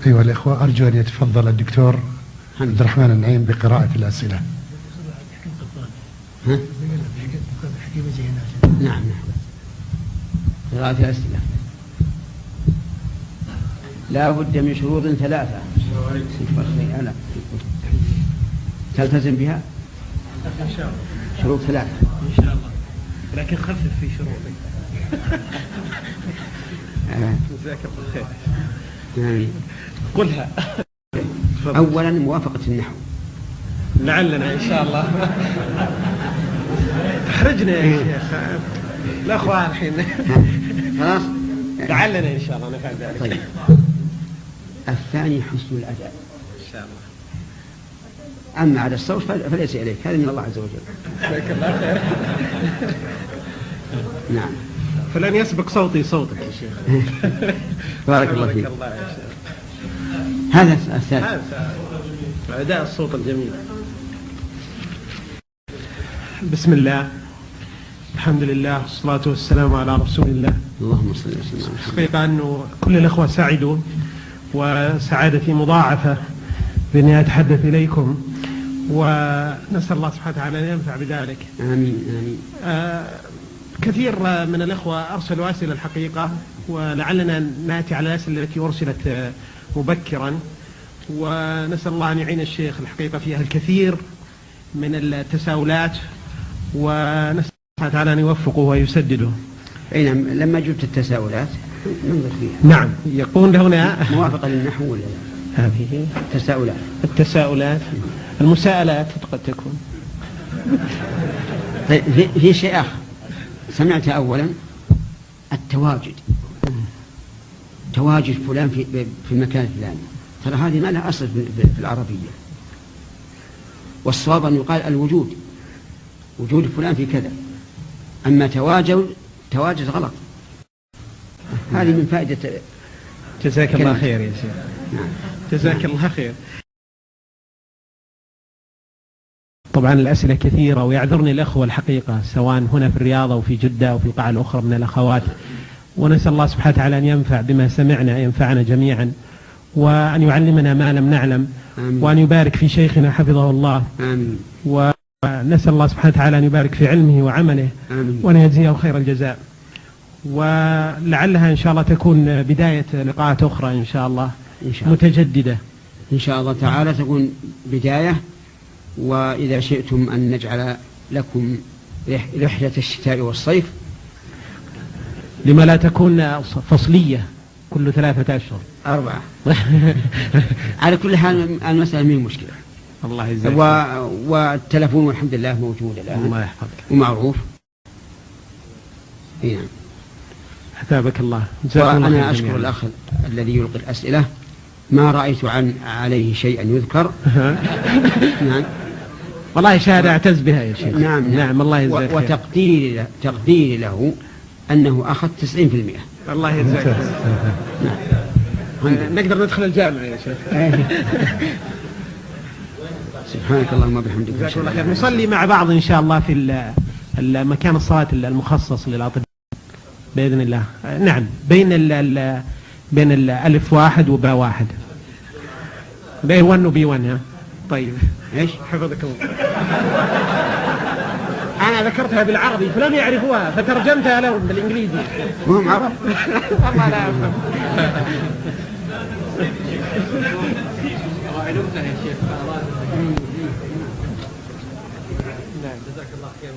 أيها الإخوة، أرجو أن يتفضل الدكتور عبد الرحمن النعيم بقراءة الأسئلة. نعم قراءة الأسئلة لا بد من شروط ثلاثة تلتزم بها إن شاء الله. شروط ثلاثة إن شاء الله، لكن خفف في شروطك. جزاك الله خير. يعني قلها. أولا موافقة النحو، لعلنا إن شاء الله. تحرجنا يا شيخ الأخوة الحين. خلاص لعلنا إن شاء الله نفعل ذلك. طيب. الثاني حسن الأداء إن شاء الله. أما على الصوت فليس إليك، هذا من الله عز وجل. جزاك الله خير. نعم. فلن يسبق صوتي صوتك يا شيخ. بارك الله فيك. الله يا شيخ. هذا الثالث. أداء الصوت الجميل. بسم الله، الحمد لله، والصلاة والسلام على رسول الله. اللهم صل وسلم. حقيقة أنه كل الأخوة سعيدون وسعادتي مضاعفة بأني أتحدث إليكم، ونسأل الله سبحانه وتعالى أن ينفع بذلك. آمين آمين. كثير من الأخوة أرسلوا أسئلة الحقيقة، ولعلنا نأتي على الأسئلة التي أرسلت مبكرا، ونسأل الله أن يعين الشيخ الحقيقة فيها الكثير من التساؤلات، ونسأل الله تعالى أن يوفقه ويسدده. أي نعم، لما جبت التساؤلات ننظر فيها. نعم، يقول هنا موافقة للنحو ولا لا؟ هذه التساؤلات المساءلات قد تكون. طيب، في شيء آخر سمعت أولا التواجد، تواجد فلان في المكان الفلاني، ترى هذه ما لها أصل في العربية، والصواب أن يقال الوجود، وجود فلان في كذا، أما تواجد غلط. هذه من فائدة. جزاك الله خير يا شيخ. نعم. جزاك الله خير. طبعا الأسئلة كثيرة، ويعذرني الأخوة الحقيقة سواء هنا في الرياض أو في جدة أو في القاعة الأخرى من الأخوات، ونسأل الله سبحانه وتعالى أن ينفع بما سمعنا، ينفعنا جميعا، وأن يعلمنا ما لم نعلم. آمين. وأن يبارك في شيخنا حفظه الله. آمين. ونسأل الله سبحانه وتعالى أن يبارك في علمه وعمله. آمين. وأن يجزيه خير الجزاء، ولعلها إن شاء الله تكون بداية لقاءات أخرى إن شاء الله متجددة إن شاء الله تعالى، تكون بداية. وإذا شئتم أن نجعل لكم رحلة الشتاء والصيف، لما لا تكون فصلية كل 3 أشهر 4. على كل حال المسألة من المشكلة. الله يجزاك. والتلفون والحمد لله موجود الآن. الله يحفظك. ومعروف. نعم. أثابك الله. وأنا أشكر الأخ الذي يلقي الأسئلة، ما رأيت عليه شيئا يذكر. نعم. والله شهادة أعتز بها يا شيخ. نعم. نعم. الله يجزاك. وتقديري له أنه أخذ 90%. الله يجزاك. نعم. نقدر ندخل الجامعة يا شيخ. سبحانك اللهم وبحمدك. جزاك الله خير. نصلي مع بعض إن شاء الله في المكان الصلاة المخصص للأطباء بإذن الله. نعم، بين الألف 1 وباء 1، بي 1 وبي 1. ها طيب. ايش حفظك الله. أنا ذكرتها بالعربي فلم يعرفوها فترجمتها لهم بالإنجليزي. وهم عرب. والله لا أفهم. يا شيخ. جزاك الله خير.